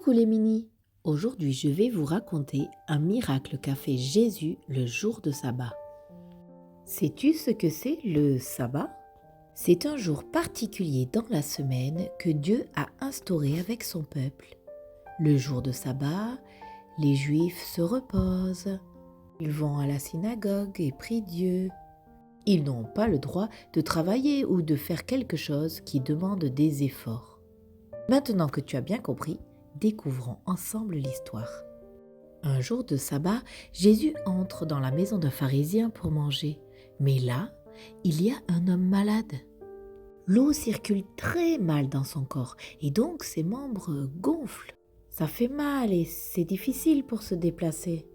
Coucou les minis! Aujourd'hui, je vais vous raconter un miracle qu'a fait Jésus le jour de sabbat. Sais-tu ce que c'est le sabbat? C'est un jour particulier dans la semaine que Dieu a instauré avec son peuple. Le jour de sabbat, les Juifs se reposent. Ils vont à la synagogue et prient Dieu. Ils n'ont pas le droit de travailler ou de faire quelque chose qui demande des efforts. Maintenant que tu as bien compris, découvrons ensemble l'histoire. Un jour de sabbat, Jésus entre dans la maison d'un pharisien pour manger. Mais là, il y a un homme malade. L'eau circule très mal dans son corps et donc ses membres gonflent. Ça fait mal et c'est difficile pour se déplacer.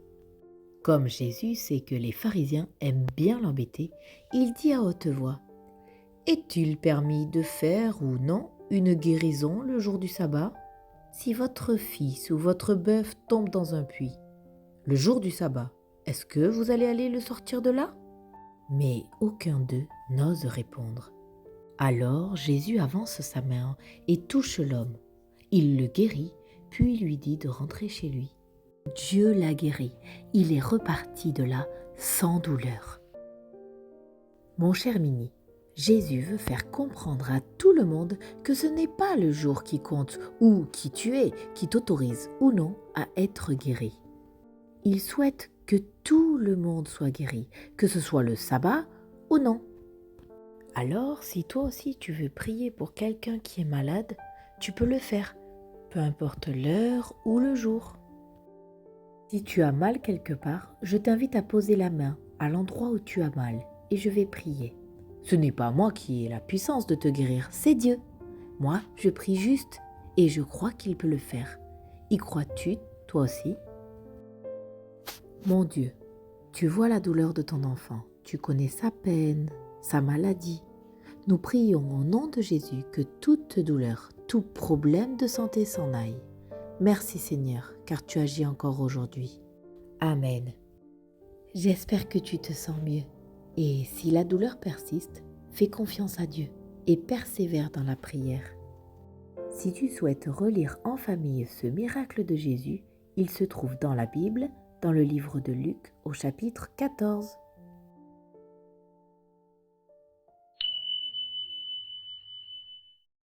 Comme Jésus sait que les pharisiens aiment bien l'embêter, il dit à haute voix : « Est-il permis de faire ou non une guérison le jour du sabbat ? Si votre fils ou votre bœuf tombe dans un puits, le jour du sabbat, est-ce que vous allez aller le sortir de là ?» Mais aucun d'eux n'ose répondre. Alors Jésus avance sa main et touche l'homme. Il le guérit, puis lui dit de rentrer chez lui. Dieu l'a guéri. Il est reparti de là sans douleur. Mon cher Mini, Jésus veut faire comprendre à tout le monde que ce n'est pas le jour qui compte ou qui tu es qui t'autorise ou non à être guéri. Il souhaite que tout le monde soit guéri, que ce soit le sabbat ou non. Alors, si toi aussi tu veux prier pour quelqu'un qui est malade, tu peux le faire, peu importe l'heure ou le jour. Si tu as mal quelque part, je t'invite à poser la main à l'endroit où tu as mal et je vais prier. Ce n'est pas moi qui ai la puissance de te guérir, c'est Dieu. Moi, je prie juste et je crois qu'il peut le faire. Y crois-tu, toi aussi ? Mon Dieu, tu vois la douleur de ton enfant, tu connais sa peine, sa maladie. Nous prions au nom de Jésus que toute douleur, tout problème de santé s'en aille. Merci Seigneur, car tu agis encore aujourd'hui. Amen. J'espère que tu te sens mieux. Et si la douleur persiste, fais confiance à Dieu et persévère dans la prière. Si tu souhaites relire en famille ce miracle de Jésus, il se trouve dans la Bible, dans le livre de Luc au chapitre 14.